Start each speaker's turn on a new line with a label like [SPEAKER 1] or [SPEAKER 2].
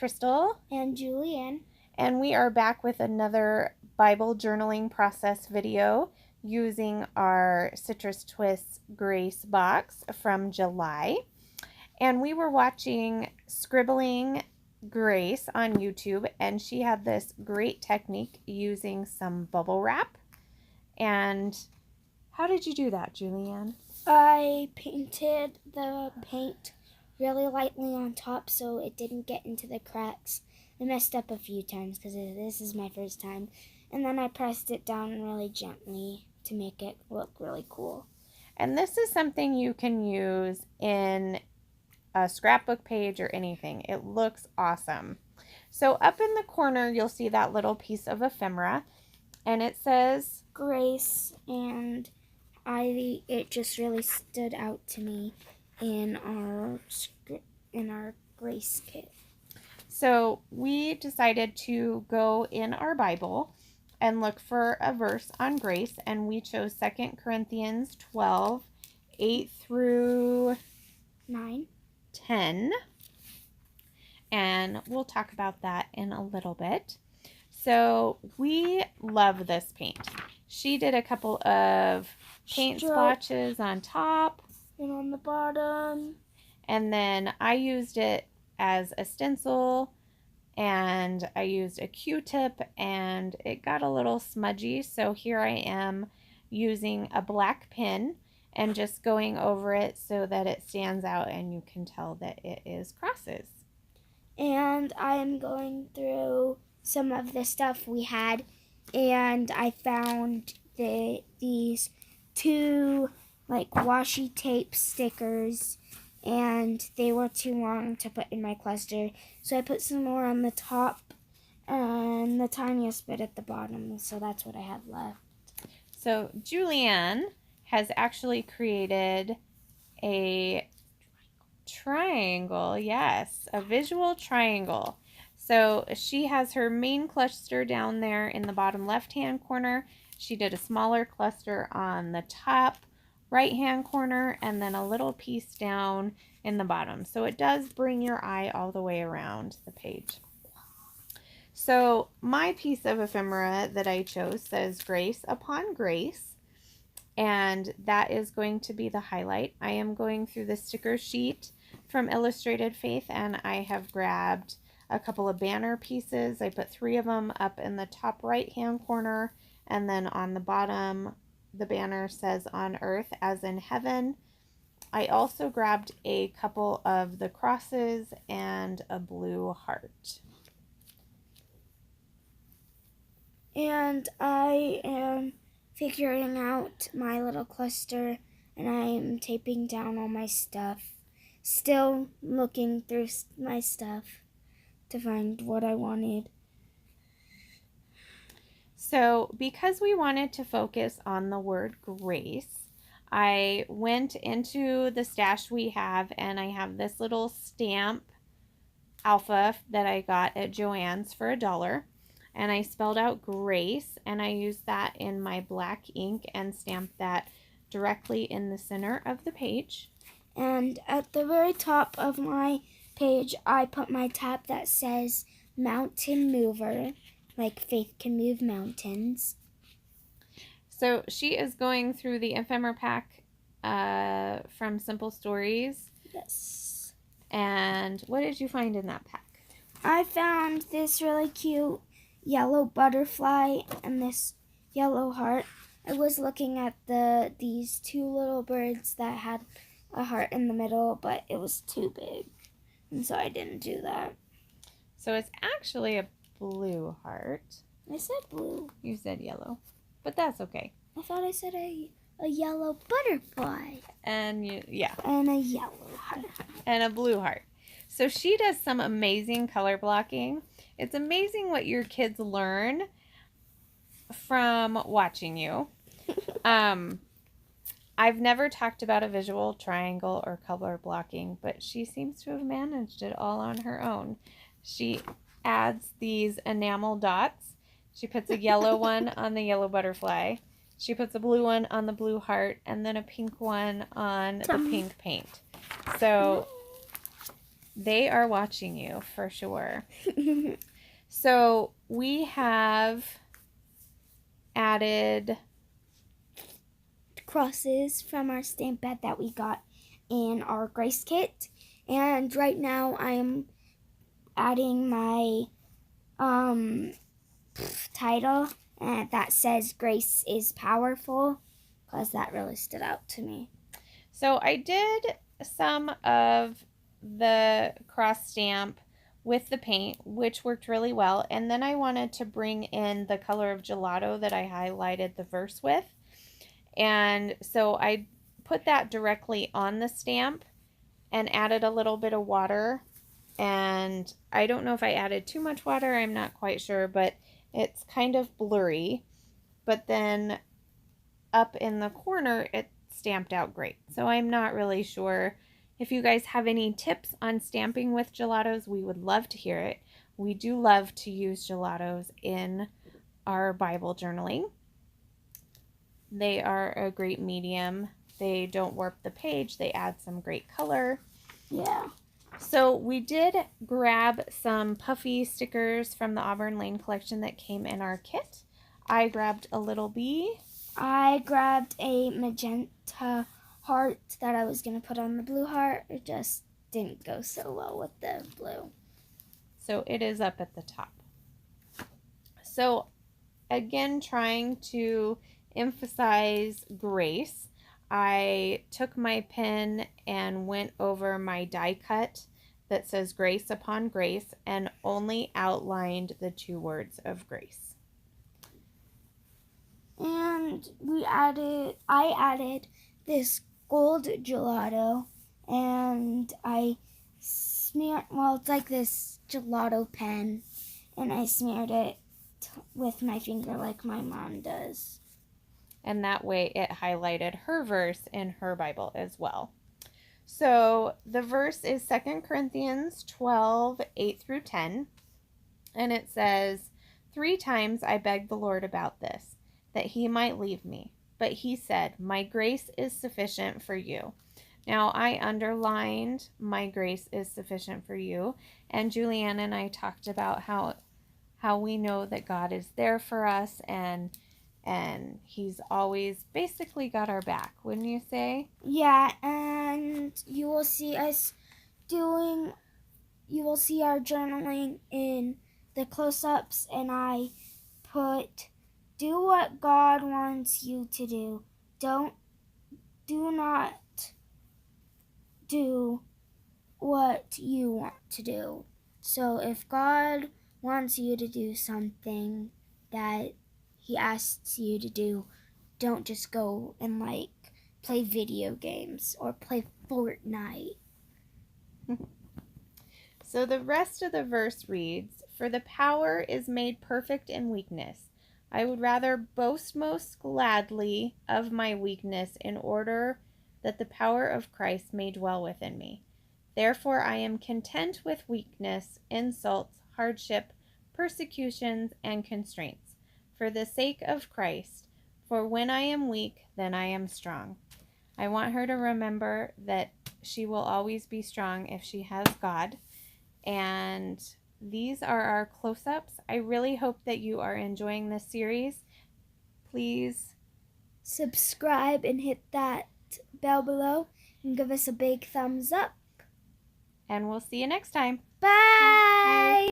[SPEAKER 1] Crystal.
[SPEAKER 2] And Julianne.
[SPEAKER 1] And we are back with another Bible journaling process video using our Citrus Twists Grace box from July. And we were watching Scribbling Grace on YouTube, and she had this great technique using some bubble wrap. And how did you do that, Julianne?
[SPEAKER 2] I painted the paint really lightly on top so it didn't get into the cracks. I messed up a few times because this is my first time. And then I pressed it down really gently to make it look really cool.
[SPEAKER 1] And this is something you can use in a scrapbook page or anything. It looks awesome. So up in the corner, you'll see that little piece of ephemera, and it says
[SPEAKER 2] Grace, and it just really stood out to me in our Grace kit.
[SPEAKER 1] So we decided to go in our Bible and look for a verse on grace, and we chose 2 Corinthians 12, 8 through 10. And we'll talk about that in a little bit. So we love this paint. She did a couple of paint splotches on top
[SPEAKER 2] and on the bottom.
[SPEAKER 1] And then I used it as a stencil, and I used a Q-tip, and it got a little smudgy. So here I am using a black pen and just going over it so that it stands out and you can tell that it is crosses.
[SPEAKER 2] And I am going through some of the stuff we had, and I found these two washi tape stickers, and they were too long to put in my cluster, so I put some more on the top and the tiniest bit at the bottom, so that's what I had left.
[SPEAKER 1] So Julianne has actually created a triangle, yes, a visual triangle. So she has her main cluster down there in the bottom left-hand corner. She did a smaller cluster on the top right-hand corner, and then a little piece down in the bottom. So it does bring your eye all the way around the page. So my piece of ephemera that I chose says Grace Upon Grace, and that is going to be the highlight. I am going through the sticker sheet from Illustrated Faith, and I have grabbed a couple of banner pieces. I put 3 of them up in the top right-hand corner, and then on the bottom, the banner says on earth as in heaven. I also grabbed a couple of the crosses and a blue heart.
[SPEAKER 2] And I am figuring out my little cluster, and I am taping down all my stuff. Still looking through my stuff to find what I wanted.
[SPEAKER 1] So because we wanted to focus on the word grace, I went into the stash we have, and I have this little stamp alpha that I got at Joann's for $1, and I spelled out grace, and I used that in my black ink and stamped that directly in the center of the page.
[SPEAKER 2] And at the very top of my page, I put my tab that says Mountain Mover, like Faith can move mountains.
[SPEAKER 1] So she is going through the ephemera pack from Simple Stories.
[SPEAKER 2] Yes.
[SPEAKER 1] And what did you find in that pack?
[SPEAKER 2] I found this really cute yellow butterfly and this yellow heart. I was looking at these 2 little birds that had a heart in the middle, but it was too big, and so I didn't do that.
[SPEAKER 1] So it's actually a blue heart.
[SPEAKER 2] I said blue.
[SPEAKER 1] You said yellow, but that's okay.
[SPEAKER 2] I thought I said a yellow butterfly.
[SPEAKER 1] And yeah.
[SPEAKER 2] And a yellow heart.
[SPEAKER 1] And a blue heart. So she does some amazing color blocking. It's amazing what your kids learn from watching you. I've never talked about a visual triangle or color blocking, but she seems to have managed it all on her own. She adds these enamel dots. She puts a yellow one on the yellow butterfly. She puts a blue one on the blue heart, and then a pink one on the pink paint. So They are watching you for sure. So we have added
[SPEAKER 2] crosses from our stamp bed that we got in our Grace kit. And right now I'm adding my title that says Grace is Powerful, because that really stood out to me.
[SPEAKER 1] So I did some of the cross stamp with the paint, which worked really well. And then I wanted to bring in the color of gelato that I highlighted the verse with. And so I put that directly on the stamp and added a little bit of water. And I don't know if I added too much water, I'm not quite sure, but it's kind of blurry. But then up in the corner, it stamped out great. So I'm not really sure. If you guys have any tips on stamping with gelatos, we would love to hear it. We do love to use gelatos in our Bible journaling. They are a great medium. They don't warp the page. They add some great color.
[SPEAKER 2] Yeah.
[SPEAKER 1] So we did grab some puffy stickers from the Auburn Lane collection that came in our kit. I grabbed a little bee.
[SPEAKER 2] I grabbed a magenta heart that I was going to put on the blue heart. It just didn't go so well with the blue.
[SPEAKER 1] So it is up at the top. So again, trying to emphasize grace, I took my pen and went over my die cut that says grace upon grace and only outlined the 2 words of grace.
[SPEAKER 2] And I added this gold gelato, and I smeared, it's like this gelato pen, and I smeared it with my finger like my mom does.
[SPEAKER 1] And that way it highlighted her verse in her Bible as well. So the verse is 2 Corinthians 12, 8 through 10. And it says, 3 times I begged the Lord about this, that he might leave me. But he said, my grace is sufficient for you. Now I underlined my grace is sufficient for you. And Julianne and I talked about how we know that God is there for us and he's always basically got our back, wouldn't you say?
[SPEAKER 2] Yeah, and you will see our journaling in the close-ups, and I put, do what God wants you to do. Do not do what you want to do. So if God wants you to do something that he asks you to do, don't just go and play video games or play Fortnite.
[SPEAKER 1] So the rest of the verse reads, for the power is made perfect in weakness. I would rather boast most gladly of my weakness in order that the power of Christ may dwell within me. Therefore I am content with weakness, insults, hardship, persecutions, and constraints, for the sake of Christ. For when I am weak, then I am strong. I want her to remember that she will always be strong if she has God. And these are our close-ups. I really hope that you are enjoying this series. Please
[SPEAKER 2] subscribe and hit that bell below and give us a big thumbs up.
[SPEAKER 1] And we'll see you next time.
[SPEAKER 2] Bye!